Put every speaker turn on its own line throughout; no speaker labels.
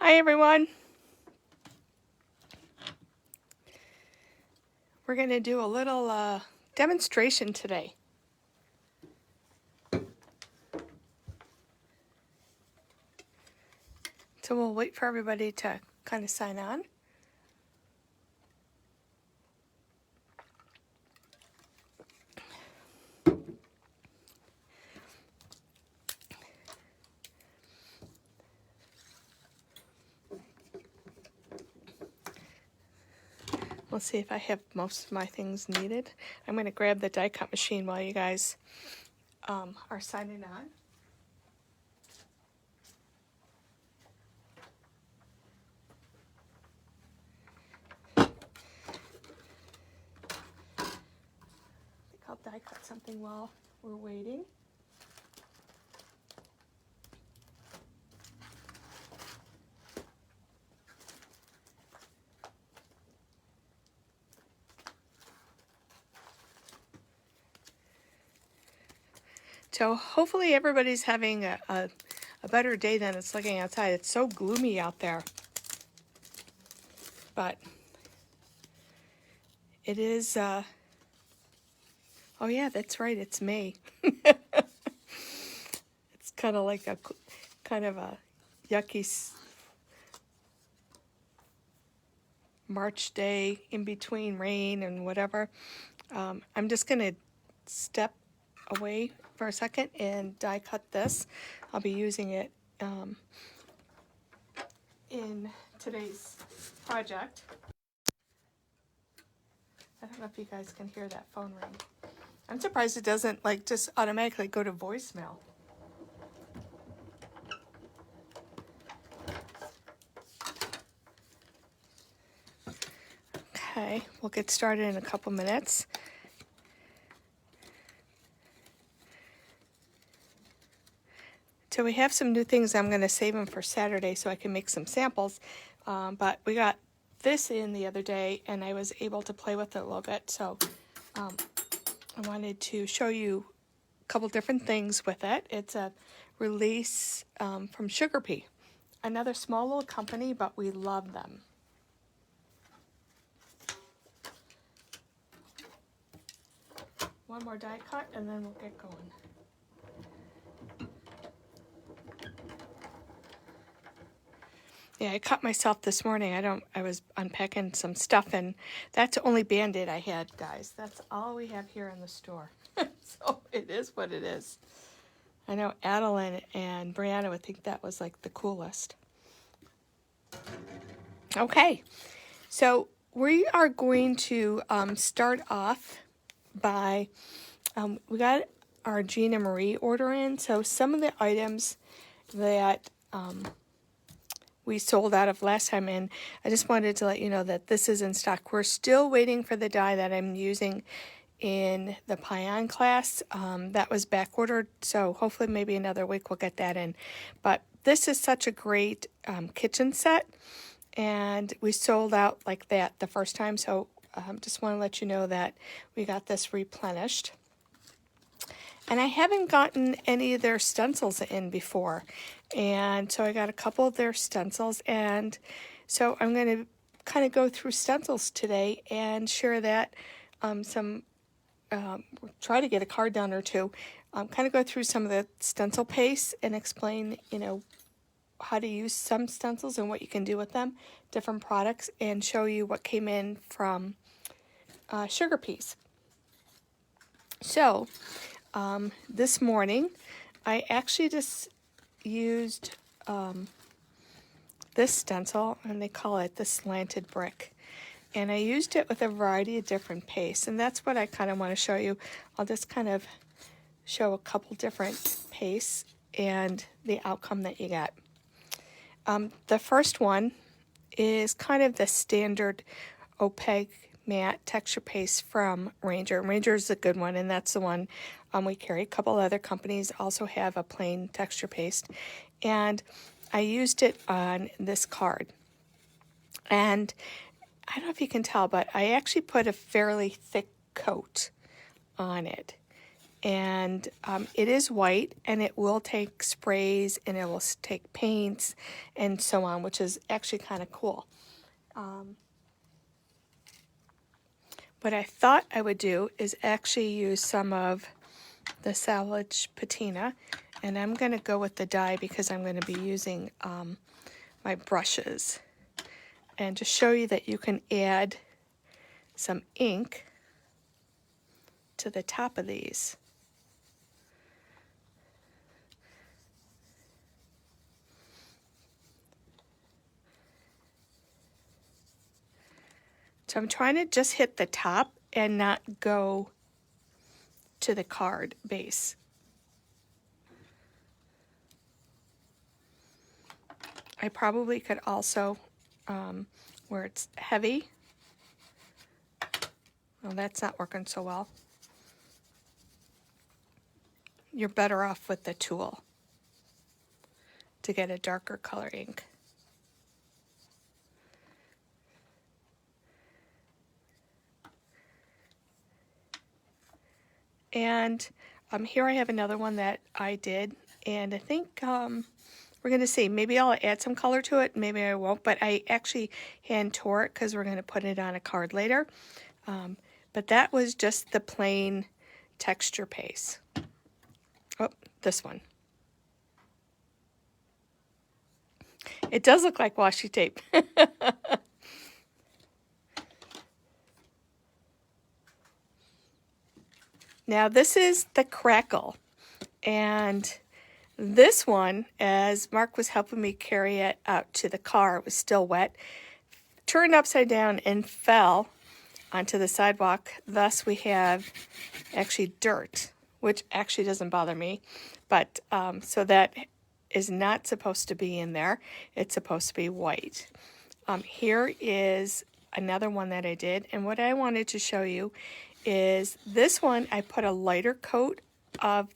Hi everyone. We're going to do a little demonstration today. So we'll wait for everybody to kind of sign on. We'll see if I have most of my things needed. I'm going to grab the die cut machine while you guys are signing on. I think I'll die cut something while we're waiting. So hopefully everybody's having a better day than it's looking outside. It's so gloomy out there. But it is, oh yeah, that's right, it's May. It's kind of like a yucky March day in between rain and whatever. I'm just going to step away for a second and die cut this. I'll be using it in today's project. I don't know if you guys can hear that phone ring. I'm surprised it doesn't like just automatically go to voicemail. Okay, we'll get started in a couple minutes. So we have some new things. I'm going to save them for Saturday so I can make some samples. But we got this in the other day and I was able to play with it a little bit. So I wanted to show you a couple different things with it. It's a release from Sugar Pea. Another small little company, but we love them. One more die cut and then we'll get going. Yeah, I cut myself this morning. I was unpacking some stuff and that's the only Band-Aid I had, guys. That's all we have here in the store. So it is what it is. I know Adeline and Brianna would think that was like the coolest. Okay, so we are going to start off by, we got our Gina Marie order in. So some of the items that we sold out of last time, and I just wanted to let you know that this is in stock. We're still waiting for the die that I'm using in the Pion class. That was back ordered, so hopefully maybe another week we'll get that in. But this is such a great kitchen set, and we sold out like that the first time, so just want to let you know that we got this replenished. And I haven't gotten any of their stencils in before. And so I got a couple of their stencils. And so I'm going to kind of go through stencils today and share that. Try to get a card done or two. Kind of go through some of the stencil paste and explain, how to use some stencils and what you can do with them, different products, and show you what came in from Sugar Peas. So, this morning, I actually just used this stencil, and they call it the slanted brick. And I used it with a variety of different pastes, and that's what I kind of want to show you. I'll just kind of show a couple different pastes and the outcome that you get. The first one is kind of the standard opaque matte texture paste from Ranger. Ranger is a good one, and that's the one we carry. A couple other companies also have a plain texture paste, and I used it on this card. And I don't know if you can tell, but I actually put a fairly thick coat on it. and it is white, and it will take sprays, and it will take paints and so on, which is actually kind of cool. What I thought I would do is actually use some of the salvage patina, and I'm going to go with the dye because I'm going to be using my brushes, and to show you that you can add some ink to the top of these. So I'm trying to just hit the top and not go to the card base. I probably could also, where it's heavy, well, that's not working so well. You're better off with the tool to get a darker color ink. And here I have another one that I did, and I think we're going to see. Maybe I'll add some color to it, maybe I won't, but I actually hand tore it because we're going to put it on a card later. But that was just the plain texture paste. Oh, this one. It does look like washi tape. Now this is the crackle, and this one, as Mark was helping me carry it out to the car, it was still wet, turned upside down and fell onto the sidewalk. Thus we have actually dirt, which actually doesn't bother me, but so that is not supposed to be in there. It's supposed to be white. Here is another one that I did, and what I wanted to show you is this one. I put a lighter coat of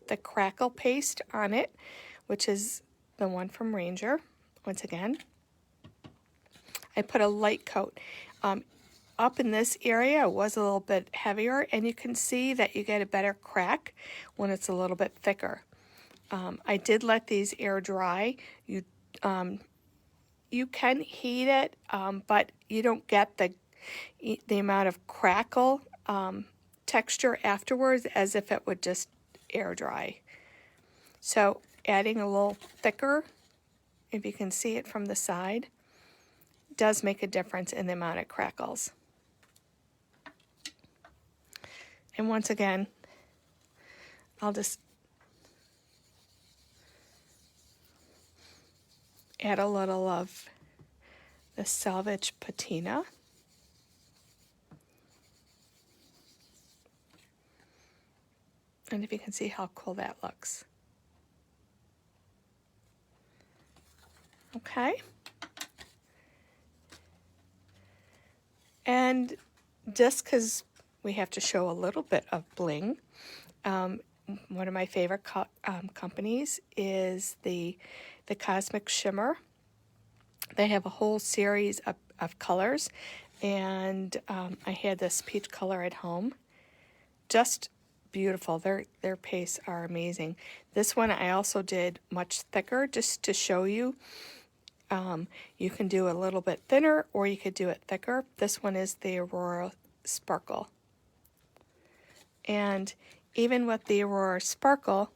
the crackle paste on it, which is the one from Ranger. Once again, I put a light coat. Up in this area it was a little bit heavier, and you can see that you get a better crack when it's a little bit thicker. I did let these air dry. You can heat it, but you don't get the amount of crackle texture afterwards as if it would just air dry. So adding a little thicker, if you can see it from the side, does make a difference in the amount it crackles. And once again, I'll just add a little of the salvage patina. And if you can see how cool that looks. Okay. And just because we have to show a little bit of bling, one of my favorite companies is the Cosmic Shimmer. They have a whole series of colors, and I had this peach color at home. Just beautiful. Their pastes are amazing. This one I also did much thicker just to show you. You can do a little bit thinner, or you could do it thicker. This one is the Aurora Sparkle. And even with the Aurora Sparkle,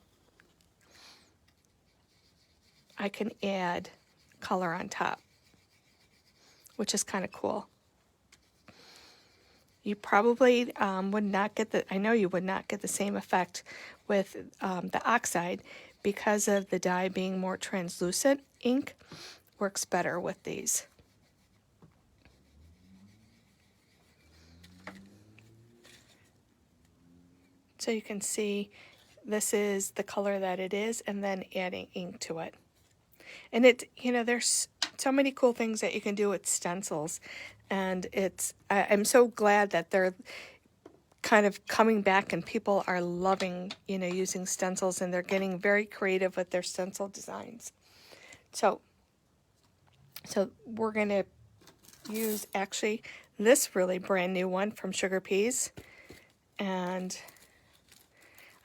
I can add color on top, which is kind of cool. You probably would not get I know you would not get the same effect with the oxide, because of the dye being more translucent. Ink works better with these. So you can see this is the color that it is, and then adding ink to it. And there's so many cool things that you can do with stencils, and I'm so glad that they're kind of coming back and people are loving, using stencils, and they're getting very creative with their stencil designs. So we're going to use actually this really brand new one from Sugar Peas, and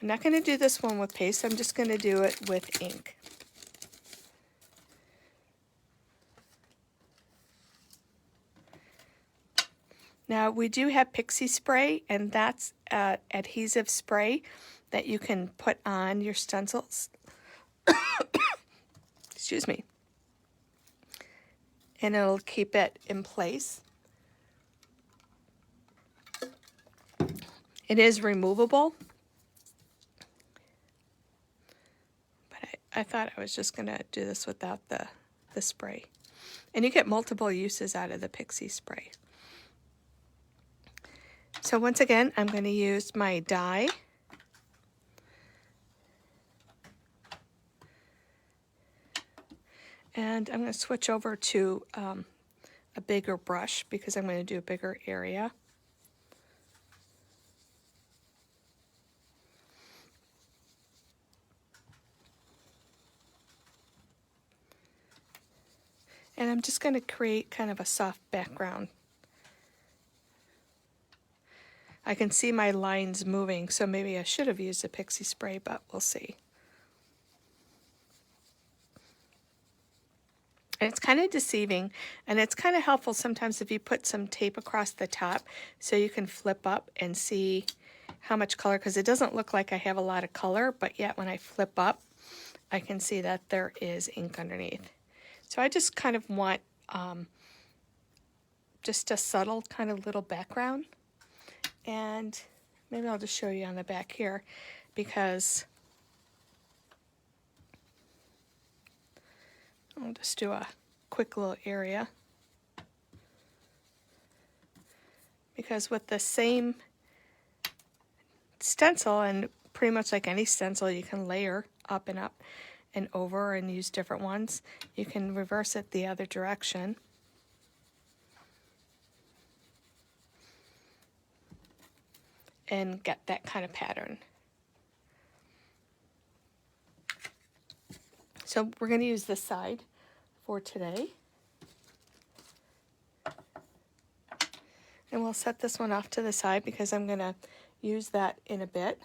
I'm not going to do this one with paste. I'm just going to do it with ink. Now we do have pixie spray, and that's adhesive spray that you can put on your stencils. Excuse me. And it'll keep it in place. It is removable. But I thought I was just going to do this without the spray. And you get multiple uses out of the pixie spray. So once again, I'm going to use my die. And I'm going to switch over to a bigger brush because I'm going to do a bigger area. And I'm just going to create kind of a soft background. I can see my lines moving, so maybe I should have used a pixie spray, but we'll see. And it's kind of deceiving, and it's kind of helpful sometimes if you put some tape across the top so you can flip up and see how much color, because it doesn't look like I have a lot of color, but yet when I flip up, I can see that there is ink underneath. So I just kind of want just a subtle kind of little background. And maybe I'll just show you on the back here, because I'll just do a quick little area. Because with the same stencil, and pretty much like any stencil, you can layer up and over and use different ones. You can reverse it the other direction. And get that kind of pattern. So we're going to use this side for today. And we'll set this one off to the side because I'm going to use that in a bit.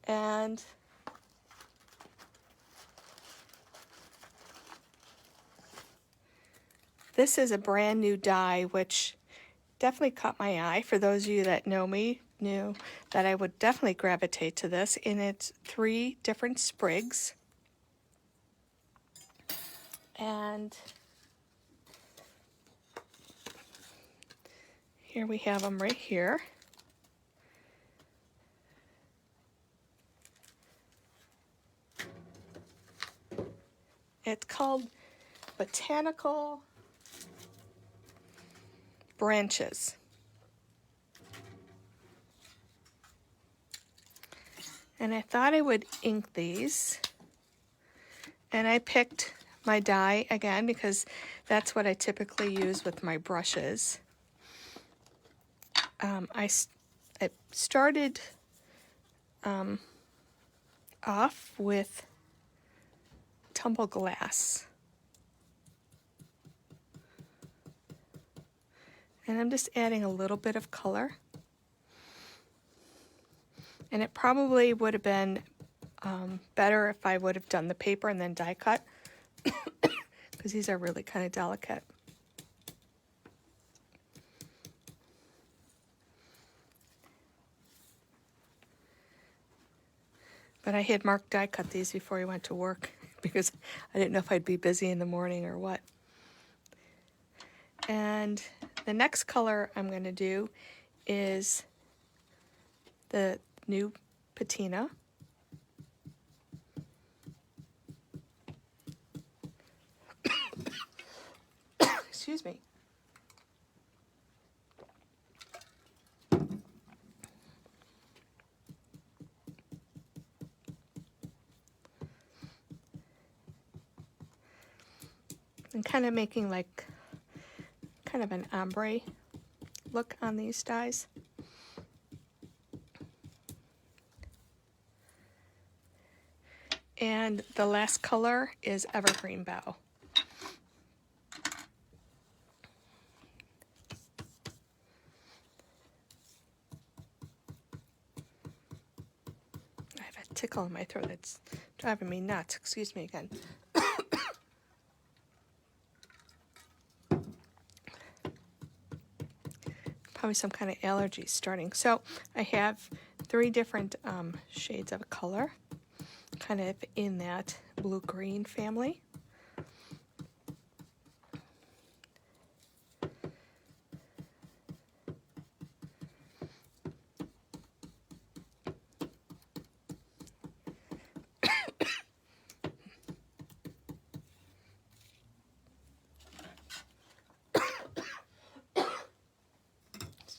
And this is a brand new die, which definitely caught my eye. For those of you that know me, knew that I would definitely gravitate to this. And it's 3 different sprigs. And here we have them right here. It's called Botanical Branches. And I thought I would ink these. And I picked my die again because that's what I typically use with my brushes. I started off with tumble glass. And I'm just adding a little bit of color. And it probably would have been better if I would have done the paper and then die cut, because these are really kind of delicate. But I had Mark die cut these before he went to work because I didn't know if I'd be busy in the morning or what. And the next color I'm going to do is the new patina. Excuse me. And kind of making like kind of an ombre look on these dies. And the last color is Evergreen Bough. tickle in my throat that's driving me nuts. Excuse me again. Probably some kind of allergy starting. So I have 3 different shades of color, kind of in that blue-green family.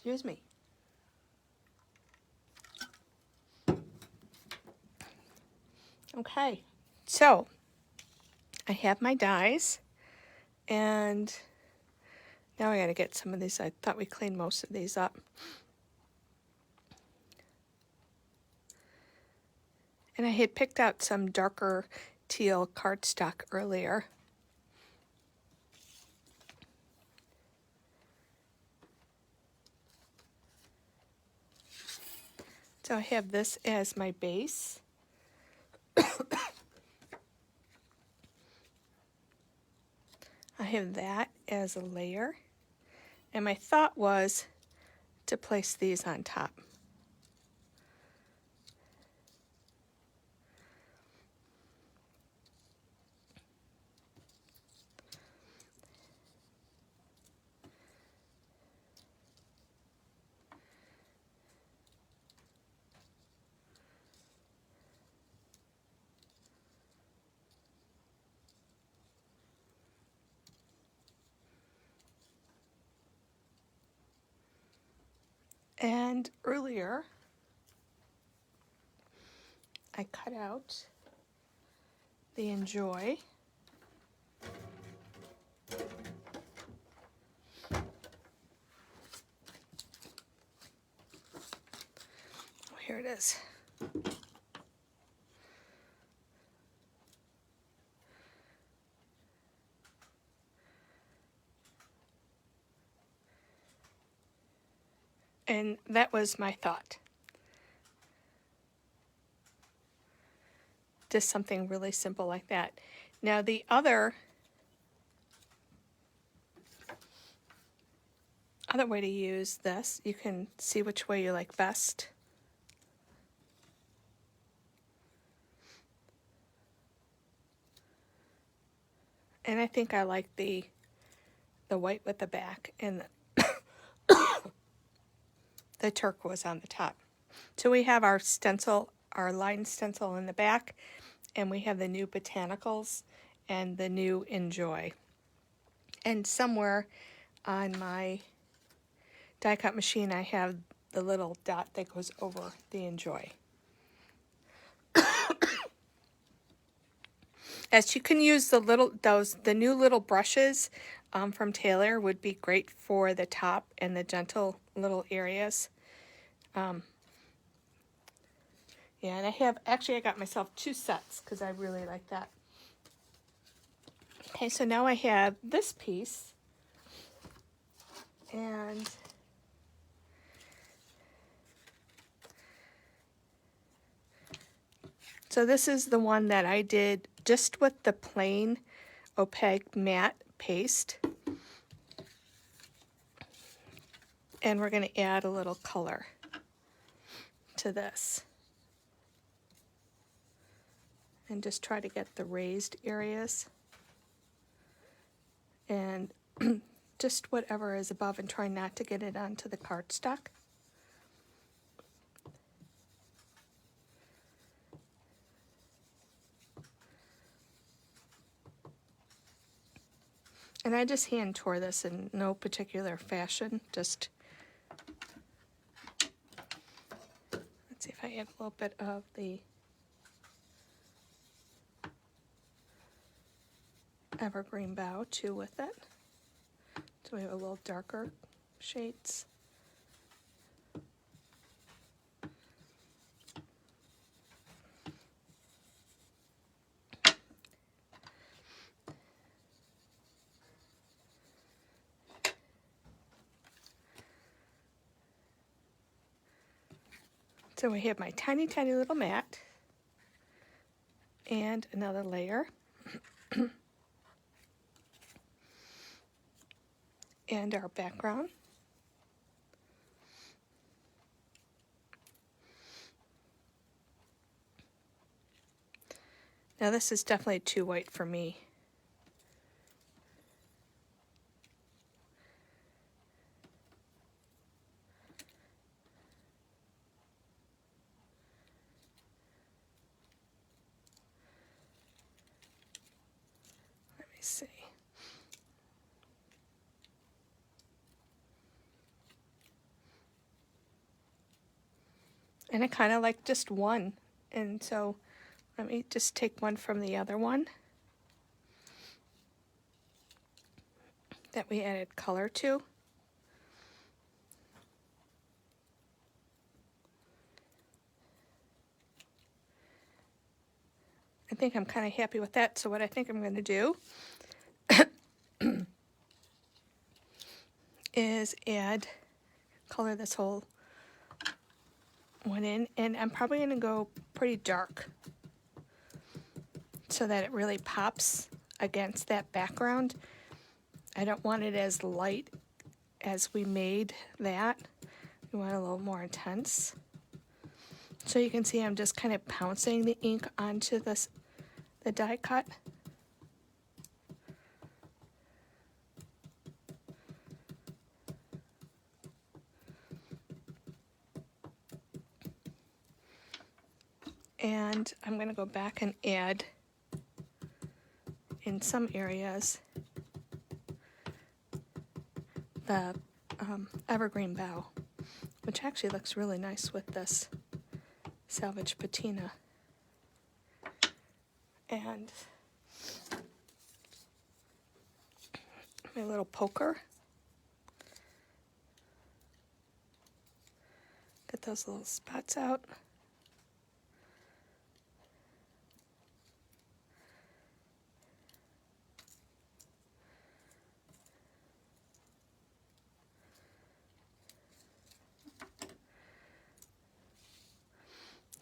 Excuse me. Okay, so I have my dies, and now I gotta get some of these. I thought we cleaned most of these up. And I had picked out some darker teal cardstock earlier. So I have this as my base. I have that as a layer. And my thought was to place these on top. And earlier, I cut out the Enjoy. Oh, here it is. And that was my thought. Just something really simple like that. Now the other way to use this, you can see which way you like best. And I think I like the white with the back and the turquoise on the top. So we have our stencil, our line stencil in the back, and we have the new botanicals and the new Enjoy. And somewhere on my die cut machine I have the little dot that goes over the Enjoy. As you can use the new little brushes from Taylor would be great for the top and the gentle little areas. Yeah, and I got myself 2 sets because I really like that. Okay, so now I have this piece, and so this is the one that I did just with the plain opaque matte paste. And we're going to add a little color to this. And just try to get the raised areas. And just whatever is above, and try not to get it onto the cardstock. And I just hand tore this in no particular fashion, just, let's see if I add a little bit of the evergreen bow too with it. So we have a little darker shades. So we have my tiny, tiny little mat. and another layer. And our background. Now this is definitely too white for me. Let me see. And I kind of like just one, and so let me just take one from the other one that we added color to. I think I'm kind of happy with that, so what I think I'm going to do is color this whole one in, and I'm probably going to go pretty dark so that it really pops against that background. I don't want it as light as we made that. We want it a little more intense. So you can see I'm just kind of pouncing the ink onto the die cut. And I'm going to go back and add in some areas the evergreen bough, which actually looks really nice with this salvage patina. And my little poker. Get those little spots out.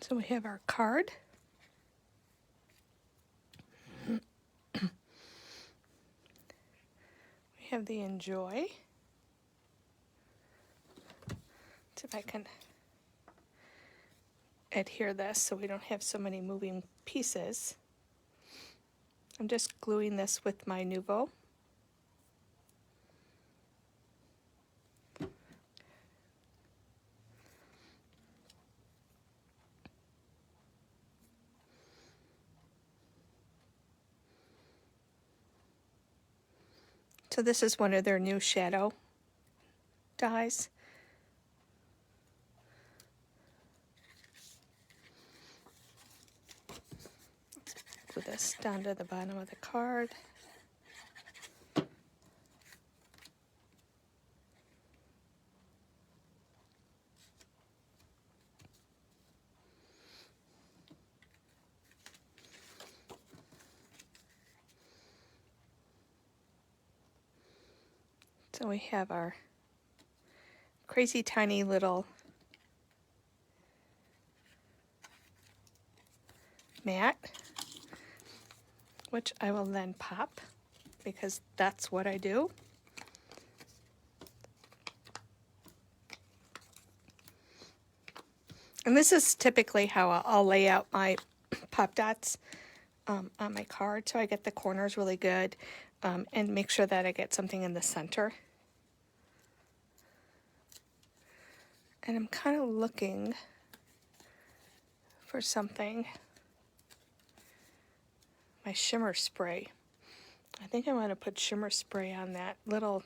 So we have our card. We have the enjoy. See if I can adhere this so we don't have so many moving pieces. I'm just gluing this with my Nuvo. So this is one of their new shadow dies. Glue this down to the bottom of the card. So we have our crazy tiny little mat, which I will then pop because that's what I do. And this is typically how I'll lay out my pop dots on my card, so I get the corners really good and make sure that I get something in the center. And I'm kind of looking for something. My shimmer spray. I think I want to put shimmer spray on that little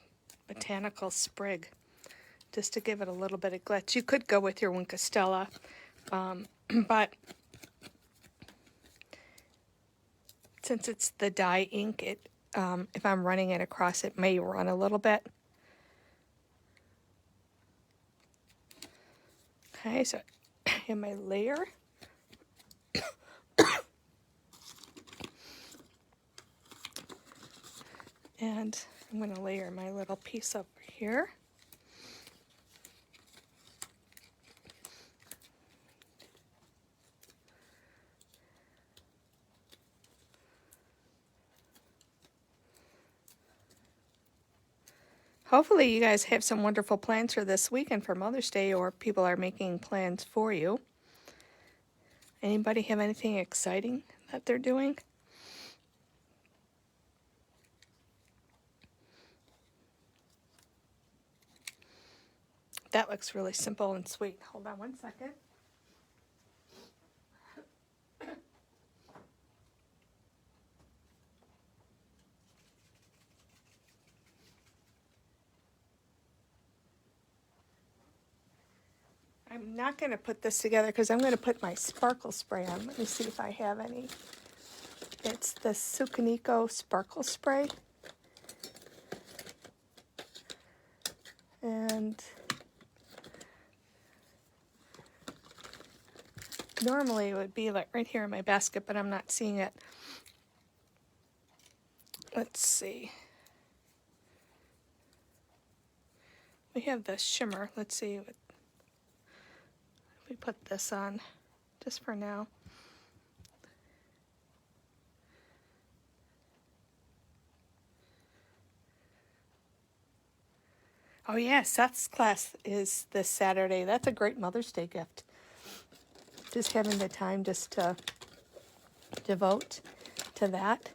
botanical sprig just to give it a little bit of glitz. You could go with your Winkostella, but since it's the dye ink, if I'm running it across, it may run a little bit. Okay, so I have my layer. And I'm going to layer my little piece over here. hopefully you guys have some wonderful plans for this weekend for Mother's Day, or people are making plans for you. Anybody have anything exciting that they're doing? That looks really simple and sweet. Hold on one second. I'm not going to put this together because I'm going to put my sparkle spray on. Let me see if I have any. It's the Sukaniko Sparkle Spray. And normally it would be like right here in my basket, but I'm not seeing it. Let's see. We have the shimmer. Let's see if we put this on just for now. Oh yeah, Seth's class is this Saturday. That's a great Mother's Day gift. Just having the time just to devote to that.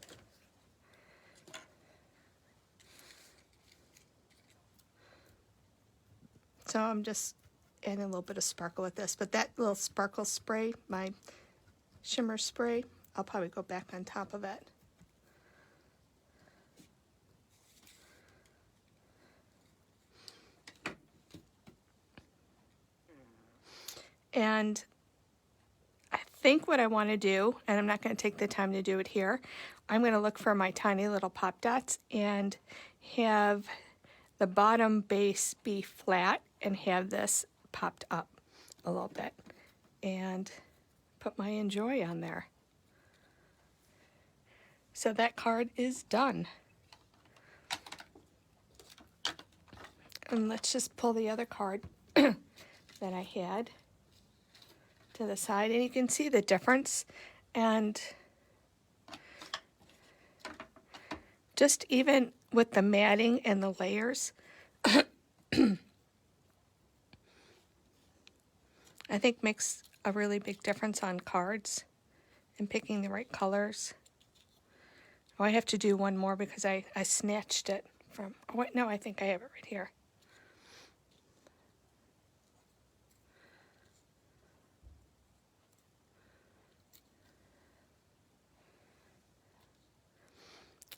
So I'm just adding a little bit of sparkle with this. But that little sparkle spray, my shimmer spray, I'll probably go back on top of it. And I think what I want to do, and I'm not going to take the time to do it here, I'm going to look for my tiny little pop dots and have the bottom base be flat and have this popped up a little bit and put my enjoy on there. So that card is done. And let's just pull the other card that I had to the side, and you can see the difference. And just even with the matting and the layers, I think makes a really big difference on cards and picking the right colors. Oh, I have to do one more because I snatched it from, oh wait, no, I think I have it right here.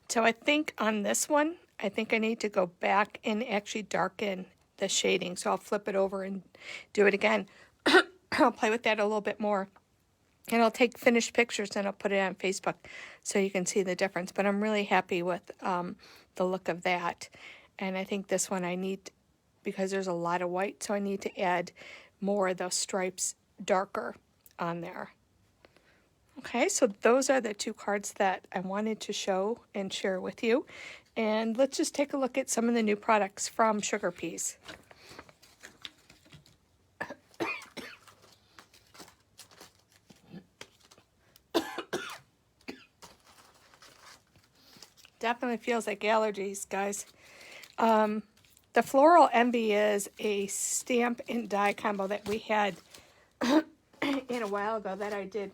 So I think on this one, I think I need to go back and actually darken the shading. So I'll flip it over and do it again. I'll play with that a little bit more. And I'll take finished pictures and I'll put it on Facebook so you can see the difference. But I'm really happy with the look of that. And I think this one I need, because there's a lot of white, so I need to add more of those stripes darker on there. Okay, so those are the two cards that I wanted to show and share with you. And let's just take a look at some of the new products from Sugar Peas. Definitely feels like allergies, guys. The Floral Envy is a stamp and die combo that we had in a while ago that I did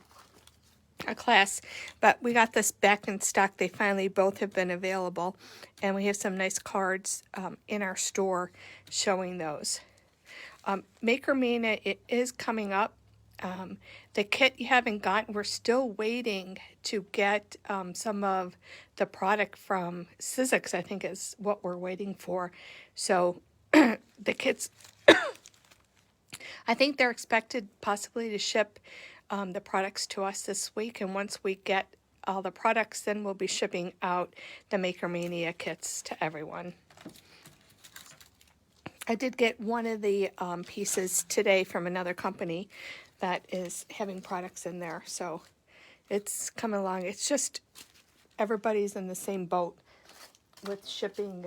a class, but we got this back in stock. They finally both have been available, and we have some nice cards in our store showing those. Maker Mania, it is coming up. The kit you haven't gotten, we're still waiting to get some of the product from Sizzix, I think is what we're waiting for. So the kits, I think they're expected possibly to ship the products to us this week, and once we get all the products, then we'll be shipping out the Maker Mania kits to everyone. I did get one of the pieces today from another company that is having products in there, so it's coming along. It's just everybody's in the same boat with shipping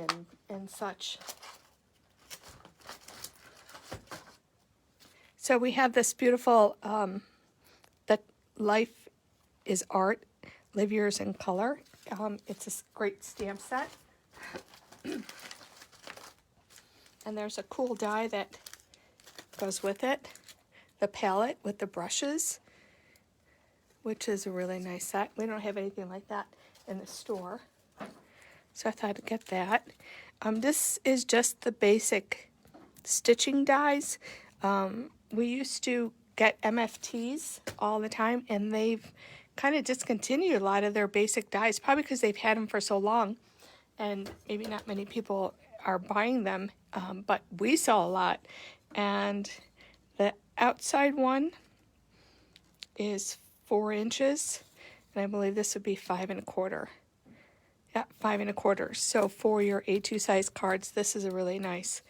and such. So we have this beautiful that Life is Art, Live Yours in Color. It's a great stamp set. And there's a cool die that goes with it. The palette with the brushes, which is a really nice set. We don't have anything like that in the store, so I thought I'd get that. This is just the basic stitching dies. We used to get MFTs all the time, and they've kind of discontinued a lot of their basic dies, probably because they've had them for so long, and maybe not many people are buying them, but we sell a lot. And the outside one is 4 inches, and I believe this would be 5 1/4. Yeah, 5 1/4. So for your A2 size cards, this is a really nice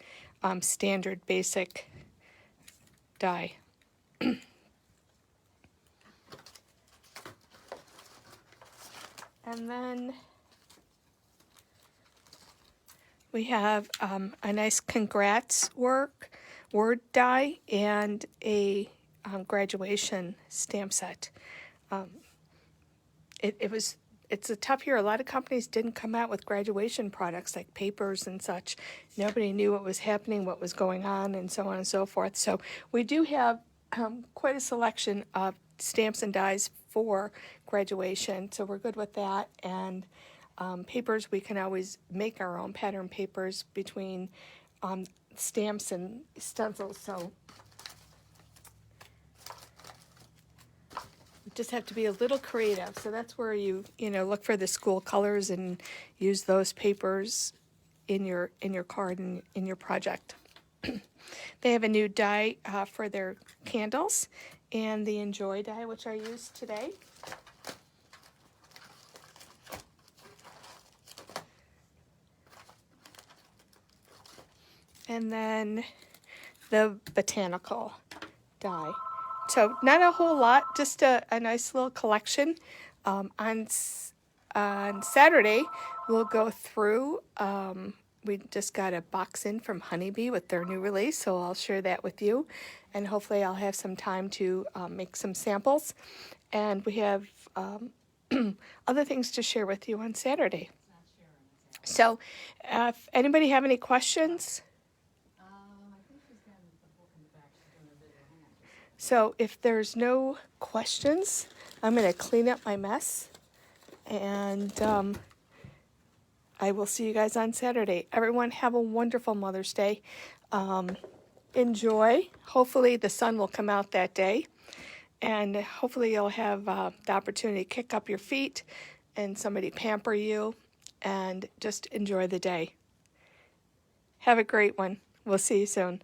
standard basic die. And then we have a nice congrats word die and a graduation stamp set. It's a tough year. A lot of companies didn't come out with graduation products like papers and such. Nobody knew what was happening, what was going on, and so on and so forth. So we do have quite a selection of stamps and dies for graduation, so we're good with that. And papers, we can always make our own pattern papers between stamps and stencils, so you just have to be a little creative. So that's where you look for the school colors and use those papers in your card and in your project. They have a new die for their candles, and the Enjoy die, which I used today. And then the botanical die. So not a whole lot, just a nice little collection. On Saturday, we'll go through. We just got a box in from Honeybee with their new release, so I'll share that with you. And hopefully I'll have some time to make some samples. And we have other things to share with you on Saturday. So if anybody have any questions? So if there's no questions, I'm going to clean up my mess, and I will see you guys on Saturday. Everyone have a wonderful Mother's Day. Enjoy. Hopefully the sun will come out that day, and hopefully you'll have the opportunity to kick up your feet and somebody pamper you, and just enjoy the day. Have a great one. We'll see you soon.